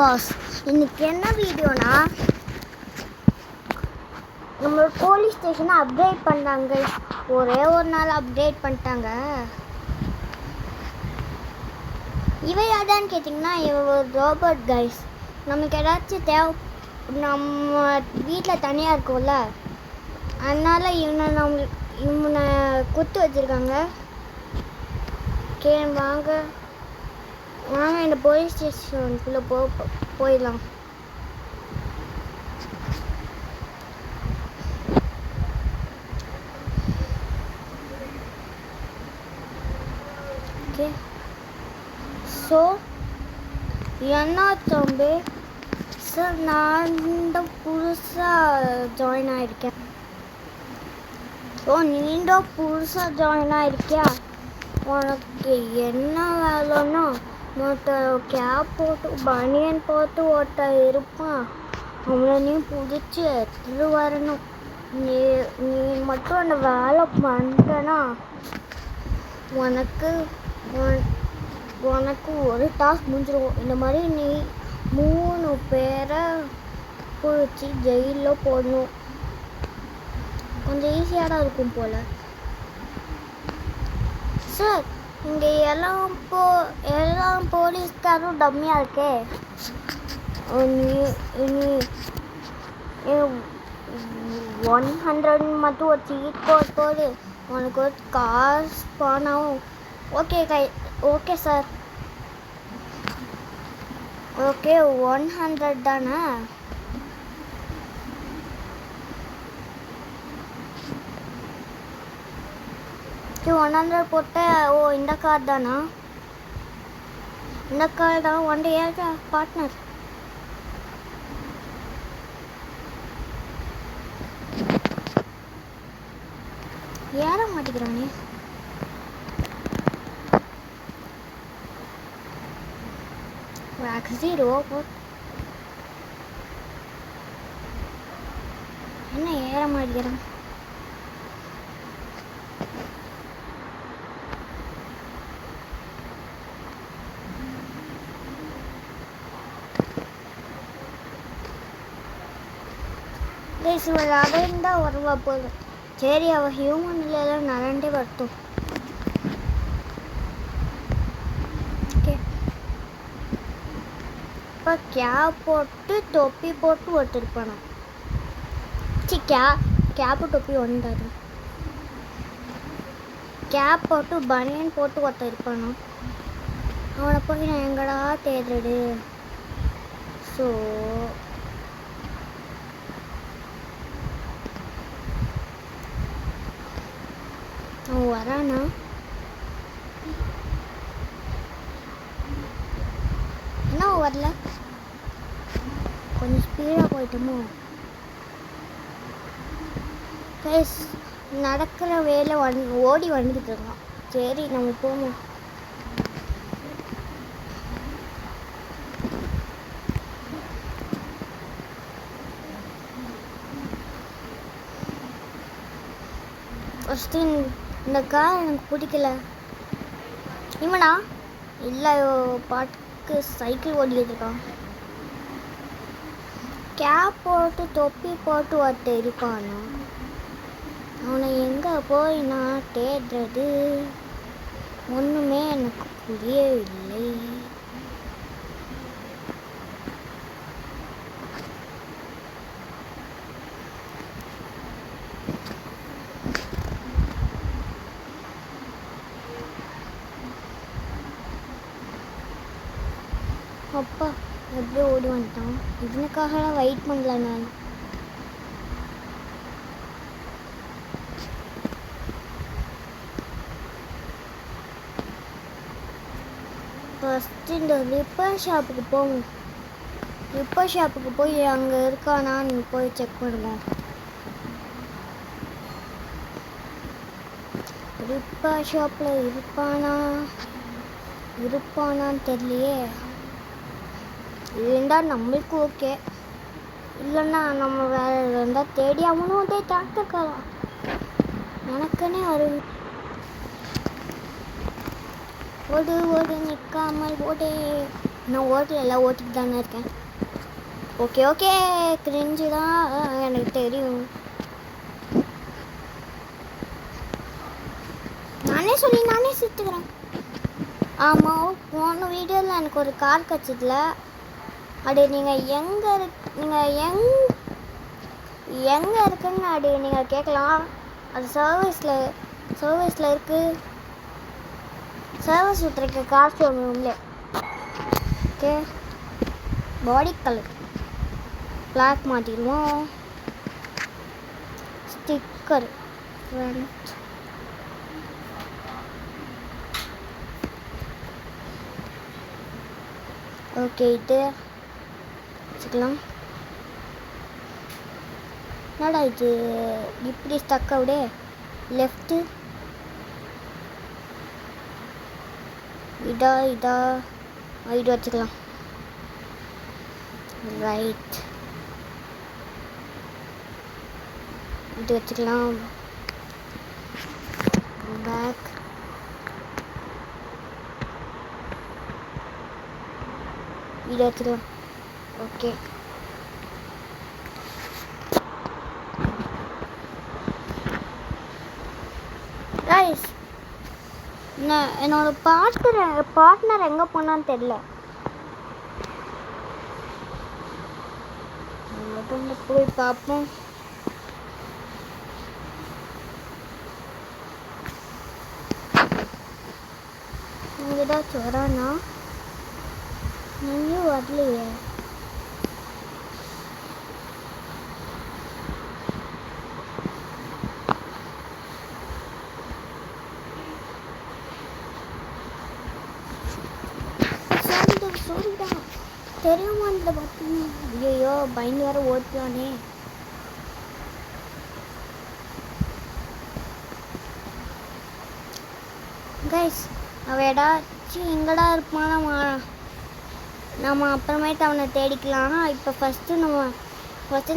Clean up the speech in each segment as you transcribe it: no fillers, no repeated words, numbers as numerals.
Pass, இன்னைக்கு என்ன வீடியோனா, நம்மளோட போலீஸ் ஸ்டேஷனை அப்டேட் பண்ணிட்டாங்க. ஒரே ஒரு நாள் அப்டேட் பண்ணிட்டாங்க. இவன் யாரான்னு கேட்டிங்கன்னா, இவன் ஒரு ரோபோட் கைஸ். நமக்கு ஏதாச்சும் நம்ம வீட்டில் தனியாக இருக்கும்ல, அதனால் இவனை குத்து வச்சுருக்காங்க. வாங்க இந்த போலீஸ் ஸ்டேஷனுக்குள்ளே போயிடலாம். ஓகே, ஸோ என்ன தம்பி சார், நான் புதுசாக ஜாயின் ஆகிருக்கேன். ஸோ நீண்டும் புதுசாக ஜாயின் ஆகிருக்கியா? உனக்கு என்ன வேலைன்னா, கேப் போட்டு பனியன் போட்டு இருப்பான், அவனை நீ பிடிச்சி எடுத்துட்டு வரணும். நீ மட்டும் அந்த வேலை பண்ணிட்டனா உனக்கு ஒரு டாஸ்க் முடிஞ்சிடும். இந்த மாதிரி நீ 3 பேரை பிடிச்சி ஜெயிலில் போடணும். கொஞ்சம் ஈஸியாக தான் இருக்கும் போல். சார், இங்கே எல்லாம் போலீஸ்காரும் டம்மியாக இருக்கே. நீ 100 மட்டும் ஒரு சீட் போடு, உனக்கு ஒரு காசு பணம். Okay sir. ஓகே, 100 தானே? ஓகே, 100 போட்ட. இந்த கார் தானா? இந்த கார் தான். One day partner. ஏற மாட்டேங்கிறானே. என்ன ஏற மாட்டேங்கிறான்? இவள் அடைந்தா வருவா போல. சரி, அவள் ஹியூமன் இல்லைலாம் நரண்டே வரட்டும். ஓகே, இப்போ கேப் போட்டு தொப்பி போட்டு ஒருத்தருப்பானா? கேப்பு தொப்பி ஒன்றாது. கேப் போட்டு பனியன் போட்டு ஒருத்தர் இருப்பானா? அவனை போய் நான் எங்கடா தேடுறது? ஸோ அவன் வரானா? என்ன வரல? கொஞ்சம் ஸ்பீடாக போயிட்டோமோ? கைஸ், நடக்கிற வேலை ஓடி வந்துட்டு இருக்கான். சரி, நம்ம போவோம். ஃபஸ்ட்டு இந்த கார் எனக்கு பிடிக்கல. இவனா? இல்லை, பாட்டுக்கு சைக்கிள் ஓடிக்கிட்டு இருக்கான். கேப் போட்டு தொப்பி போட்டு ஒருத்தர் இருப்பானா? அவனை எங்கே போய் நான் தேடுறது? ஒன்றுமே எனக்கு புரியவில்லை. அப்பா, எப்படி ஓடி வந்துட்டான்? இதனுக்காகலாம் வெயிட் பண்ணல நான். ஃபஸ்ட்டு இந்த ரிப்பேர் ஷாப்புக்கு போவோம். ரிப்பேர் ஷாப்புக்கு போய் அங்கே இருக்கானான்னு போய் செக் பண்ணுவோம். ரிப்பேர் ஷாப்பில் இருப்பானான்னு தெரியலையே. இருந்தால் நம்மளுக்கு ஓகே, இல்லைன்னா நம்ம வேற இருந்தால் தேடி அவனும் அதே தாக்கலாம். எனக்குன்னே ஓடு நிற்காமல் ஓடே. நான் ஓட்டல ஓட்டிட்டு தானே இருக்கேன். ஓகே ஓகே, கிரிஞ்சு தான் எனக்கு தெரியும். நானே சொல்லி நானே சுற்றுக்கிறேன். ஆமாம், போன வீடியோவில் எனக்கு ஒரு கார் கிடச்சதில்ல. அது நீங்கள் எங்கே இருக்குன்னு அது நீங்கள் கேட்கலாம். அது சர்வீஸில் இருக்குது. சர்வீஸ் விட்டுருக்க கார் ஷோரூம்ல. ஓகே, பாடி கலர் பிளாக் மாட்டிடுவோம். Sticker front. ஓகே, இது வச்சுக்கலாம். என்னடா இது இப்படி ஸ்டக் அவுடே. லெஃப்ட்டு இதா இது வச்சுக்கலாம். ரைட் இது வச்சுக்கலாம். பேக் இது வச்சுக்கலாம். Okay, rice. என்னோட பார்ட்னர் எங்கே போனான்னு தெரியல. போய் பார்ப்போம். இங்கே ஏதாச்சும் வரானா? நீயும் வரலையே. சரிதான் தெரியுமா இந்த பார்த்தீங்க. ஐயோ பயந்து வேற ஓட்டுவானே. கைஸ், அவன் ஏதாச்சும் எங்கடா இருப்பான். நம்ம அப்புறமேட்டு அவனை தேடிக்கலாம். இப்போ ஃபஸ்ட்டு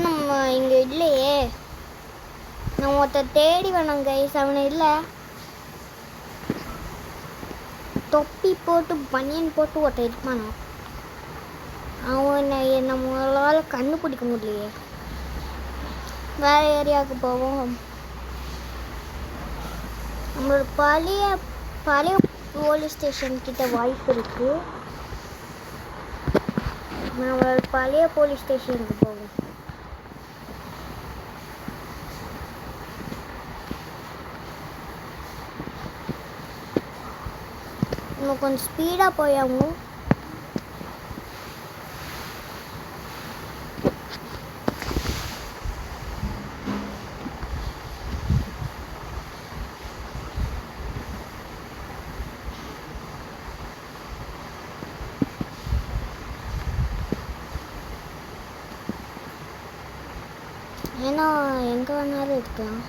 நம்ம இங்கே இல்லையே. நம்ம ஒருத்தர் தேடி வேணும் கைஸ். அவனை இல்லை, தொப்பி போட்டு பனியன் போட்டு ஒருத்தர் இருப்பானோ. அவனை நம்மளால் கண்டுபிடிக்க முடியலையே. வேறு ஏரியாவுக்கு போவோம். நம்மளோட பழைய போலீஸ் ஸ்டேஷன் கிட்ட வாய்ப்பு இருக்குது. நம்மளோட பழைய போலீஸ் ஸ்டேஷனுக்கு போவோம். நம்ம கொஞ்சம் ஸ்பீடாக போயாகும். ஏன்னா எங்கே வேணாலும் இருக்கலாம்.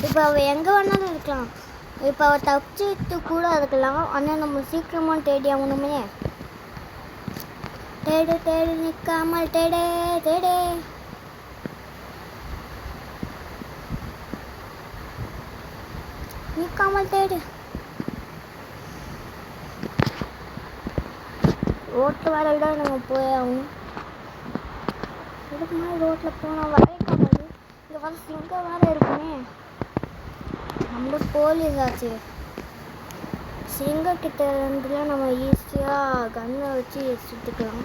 இப்போ அவள் எங்கே வேணாலும் இருக்கலாம். இப்போ அவள் தப்பிச்சுட்டு கூட இருக்கலாம். ஆனால் நம்ம சீக்கிரமாக தேடி ஆகணுமே. தேடு நிற்காமல் தேடு. நிற்காமல் தேடு. ரோட்டில் வர விட நம்ம போய் ஆகணும். இதுக்கு மாதிரி ரோட்டில் போனால் வரைக்காமல் இங்கே வந்து சிங்கம் வேறு இருக்குமே. நம்ம போலீஸ் ஆச்சு. சிங்கக்கிட்ட இருந்துலாம் நம்ம ஈஸியாக கன்னை வச்சு சுட்டுக்கலாம்.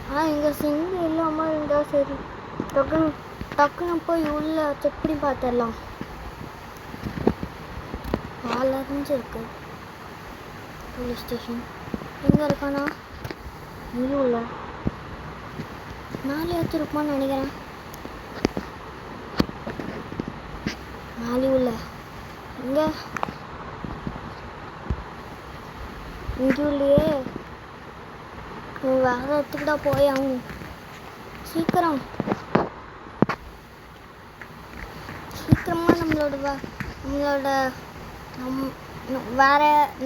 ஆனால் இங்கே சிங்கம் இல்லாமல் இருந்தால் சரி, டக்குன்னு போய் உள்ளே செக் பண்ணி பார்த்துடலாம். அலர்ஞ்சிருக்கு போலீஸ் ஸ்டேஷன். எங்கே இருக்கானா? இங்கே உள்ள நாலு வச்சுருப்பான்னு நினைக்கிறேன். நாலு உள்ள இங்கே உள்ளே வேறு இடத்துக்கு தான் போய் ஆகும். சீக்கிரமாக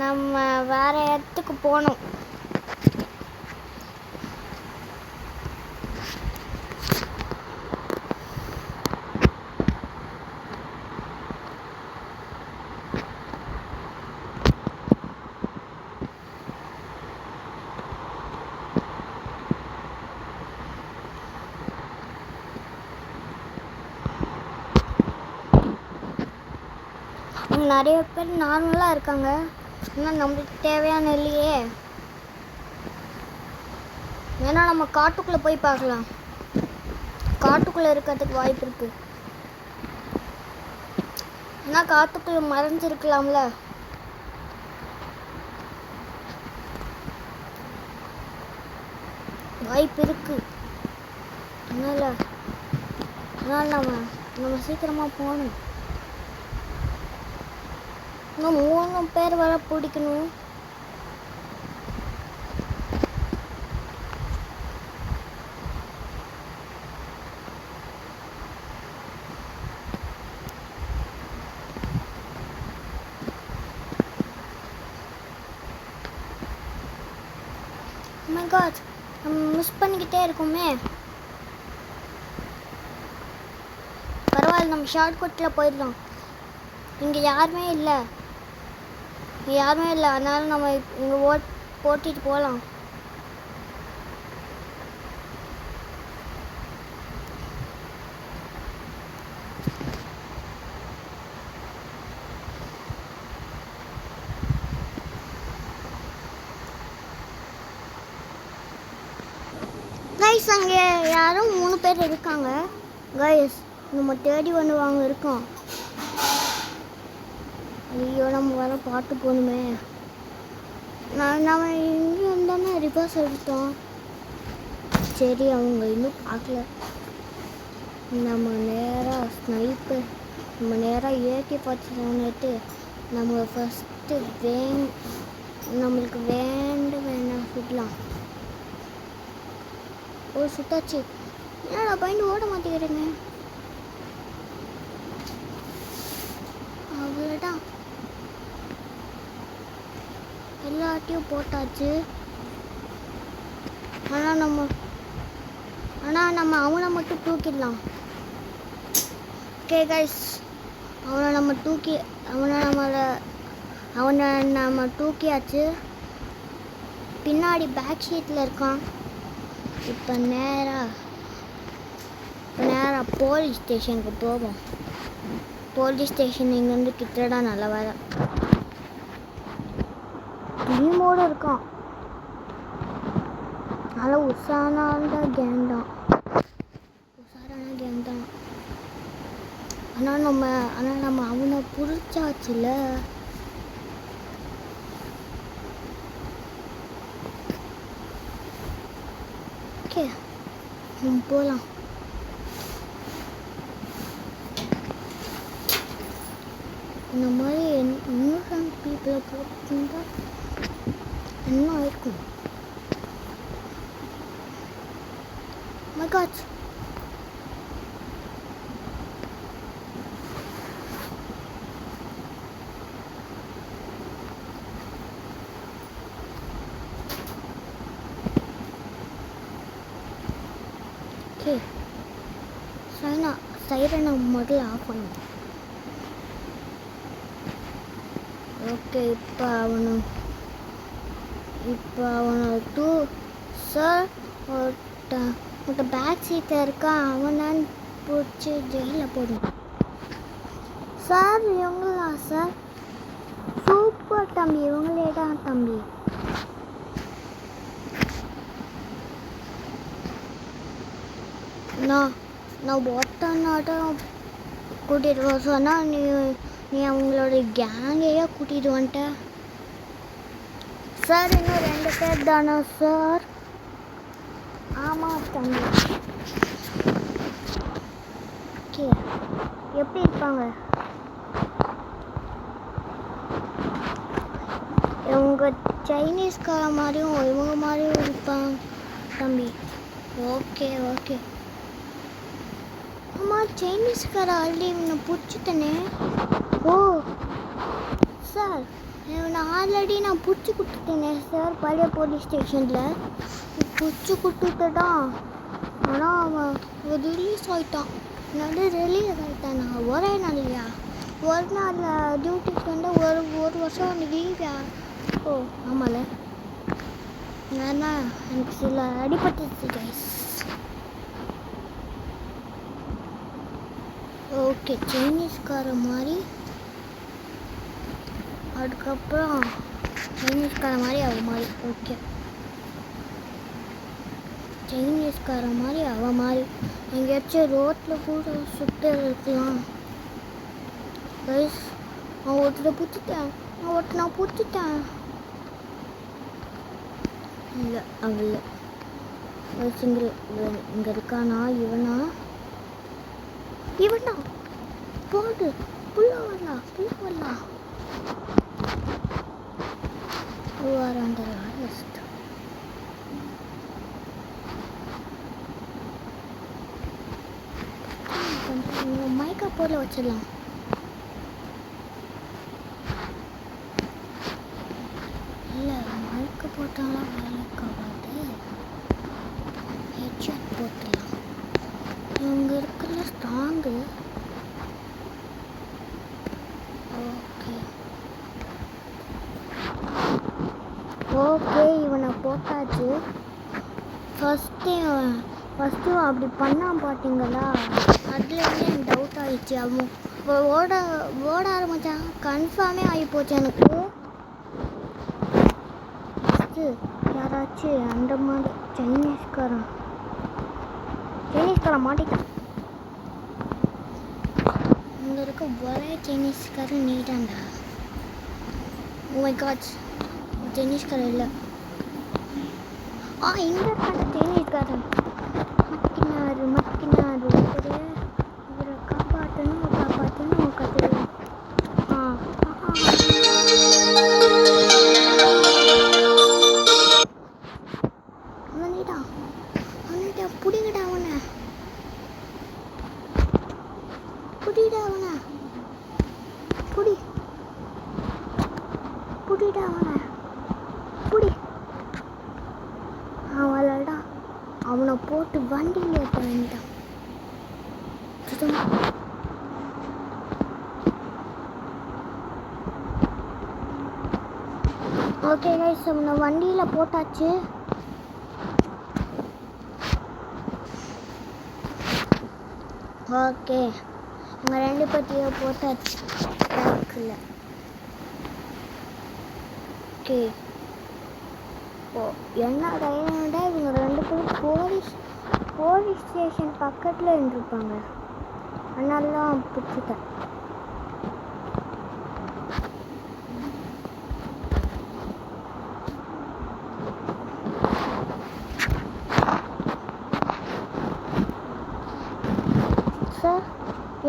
நம்ம வேற இடத்துக்கு போகணும். அங்கே நிறைய பேர் நார்மலாக இருக்காங்க. ஆனால் நம்மளுக்கு தேவையான இல்லையே. ஏன்னா நம்ம காட்டுக்குள்ளே போய் பார்க்கலாம். காட்டுக்குள்ளே இருக்கிறதுக்கு வாய்ப்பு இருக்குது. ஆனால் காட்டுக்குள்ளே மறைஞ்சிருக்கலாம்ல. வாய்ப்பு இருக்குது. அதனால் நம்ம சீக்கிரமாக போகணும். இன்னும் 3 பேர் வர பிடிக்கணும். Oh my God, நம்ம மிஸ் பண்ணிக்கிட்டே இருக்கோமே. பரவாயில்ல, நம்ம ஷார்ட்கட்டில் போயிடலாம். இங்கே யாருமே இல்லை. அதனால நம்ம இங்கே போட்டிட்டு போகலாம். கைஸ், அங்கே யாரும் 3 பேர் இருக்காங்க. கைஸ், நம்ம தேடி வந்துவாங்க இருக்கோம். ஐயோ, நம்ம வர பாட்டு போகணுமே. நம்ம இங்கே வந்தோன்னா ரிவர்ஸ் எடுத்தோம். சரி, அவங்க இன்னும் பார்க்கல. நம்ம நேராக ஏற்றி பார்த்துட்டு நம்ம ஃபஸ்ட்டு நம்மளுக்கு வேண்டாம் சுடலாம். ஓ, சுட்டாச்சு. ஏன்னா பயந்து ஓட மாட்டேங்கிறேங்க. அவ்வளோதான், எல்லாத்தையும் போட்டாச்சு. ஆனால் நம்ம அவனை மட்டும் தூக்கிடலாம். ஓகே கைஸ், அவனை நம்ம தூக்கியாச்சு. பின்னாடி பேக் சீட்டில் இருக்கான். இப்போ நேராக போலீஸ் ஸ்டேஷனுக்கு போவோம். போலீஸ் ஸ்டேஷன் இங்கேருந்து கிட்டடா நல்ல வேலை. டீமோடு இருக்கான். நல்லா உஷாரான கேங் தான். ஆனால் நம்ம அவனை புடிச்சாச்சுல. ஓகே, போகலாம். இந்த மாதிரி இன்னும் பீப்புளை போட்டுருந்தா என்ன ஆயிருக்கும். My God. ஓகே, சைரனை முதல்ல ஆஃப் பண்ணும். ஓகே, இப்போ அவனை சார் உங்கள்கிட்ட பேக் சீட்டில் இருக்கான். அவனான்னு பிடிச்சி ஜெயிலில் போடும். சார், இவங்களா சார்? சூப்பர் தம்பி, இவங்களே தான் தம்பி. நான் ஒட்டனாட்டம் கூட்டிகிட்டு வர சொன்னால் நீ அவங்களோட கேங்கையே கூட்டிகிட்டு வந்துட்ட. சார், இன்னும் 2 பேர் தானே சார்? ஆமாம் தம்பி. ஓகே, எப்படி இருப்பாங்க? இவங்க சைனீஸ்கார மாதிரியும் இவங்க மாதிரியும் இருப்பாங்க தம்பி. ஓகே. ஆமாம், சைனீஸ்கார ஆல்ரெடி இவனை பிடிச்சிட்டனே. ஓ சார், இவனை ஆல்ரெடி நான் பிடிச்சி கொடுத்துட்டேனே சார், பழைய போலீஸ் ஸ்டேஷனில் பிடிச்சி கொடுத்துட்டான். ஆனால் அவன் ரிலீஸ் ஆகிட்டான். நான் ஒரே நாள்லையா? ஒரு நாள் டியூட்டிக்கு வந்து ஒரு வருஷம் லீவ்யா? ஓ ஆமாம்ல. ஏன்னா எனக்கு சில அடிபட்டுச்சு கைஸ். ஓகே, சைனீஸ்கார மாதிரி அதுக்கப்புறம் சைனீஸ்கார மாதிரி அவ மாதிரி. ஓகே, சைனீஸ்கார மாதிரி அவ மாதிரி எங்கேயாச்சும் ரோட்டில் கூட சுத்த இருக்கலாம். கைஸ், நான் ஒருத்தனை பிடிச்சிட்டேன். இல்லை அவள் இங்கே இருக்கானா? இவனா போடு. புள்ள வரலாம் அந்த ஆர்டிஸ்ட். மைக்கா போல வச்சிடலாம். இல்லை மைக்கு போட்டாலும் வேலைக்கு ஆகாது. ஹெட்ஷாட் போட்டுடலாம். இவங்க இருக்கிற ஸ்ட்ராங்கு. ஓகே இவனை போட்டாச்சு. ஃபஸ்ட்டு அப்படி பண்ணான் பார்த்தீங்களா? அதுலேருந்து எனக்கு டவுட் ஆகிடுச்சு. அவன் ஓட ஆரம்பித்தான். கன்ஃபார்மே ஆகி போச்சு எனக்கு. ஃபஸ்ட்டு யாராச்சும் அந்த மாதிரி சைனீஸ்காரன் மாட்டிட்டான். இங்கே இருக்க ஒரே சைனீஸ்காரன் நீட்டான்டா. ஓ மை காட், சைனீஸ்காரன் இல்லை. இங்கே இருக்காங்க சைனீஸ்காரன். மக்கினாரு இவரை காப்பாற்றணும் கற்றுவேன். அவன்டா புடிங்கடா அவனை. புடிடா அவனை புடி. அவளடா அவனை போட்டு வண்டியில் ஏற்ற வேண்டாம். ஓகே கைஸ், அவனை வண்டியில் போட்டாச்சு. ஓகே, அவங்க 2 பற்றியும் போட்டாச்சு. பேக்கில். ஓகே, என்னடா இவங்க 2 பேரும் போலீஸ் ஸ்டேஷன் பக்கத்தில் இருந்திருப்பாங்க. அதனால தான் பிடிச்சிட்டேன். சார்,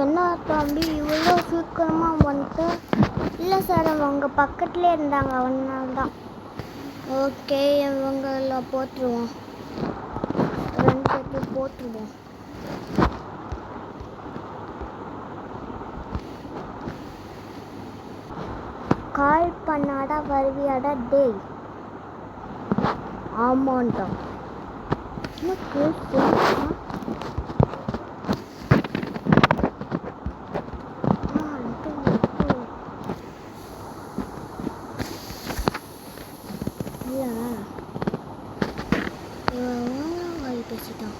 என்ன தம்பி இவ்வளோ சீக்கிரமாக வந்துட்டு? இல்லை சார், அவங்க பக்கத்துலேயே இருந்தாங்க, அவனால தான். ஓகே, இவங்கள போட்டுருவோம். 2 பேர்த்தையும் போட்டுருவோம். கால் பண்ணாடா வருவியாடா டேய்? ஆமாண்டா. பேசிட்டான்.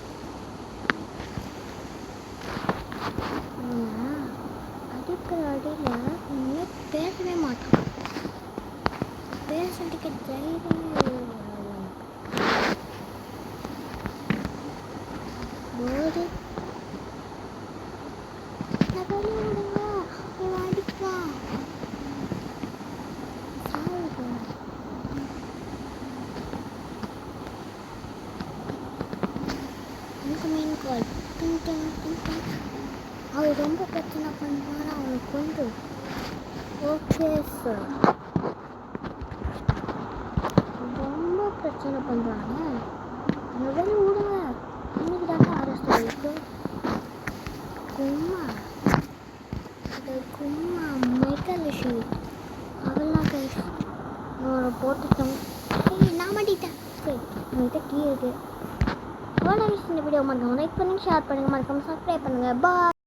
அடிக்கிற அடியில் இன்னும் பேசவே மாட்டான். பேசுறதுக்கு தைரியம் போது அடிப்பான். மீன் கால் அவர் ரொம்ப பிரச்சனை பண்ணுவார். அவனுக்கு வந்து ஓகே சார், ரொம்ப பிரச்சனை பண்ணுறாங்க. முதல்ல விடுங்க. இன்னைக்கு தானே அரெஸ்ட் ஆகிருக்கு. கும்மா மெகலட்சுமி அவெல்லாம் கை அவனை போட்டுட்டோம். நான் மாட்டிட்டேன். சரி, உங்கள்கிட்ட கீ இருக்குது. இந்த வீடியோ மறக்காம லைக் பண்ணுங்கள், ஷேர் பண்ணுங்கள், மறக்காம சப்ஸ்கிரைப் பண்ணுங்கள். பாய்.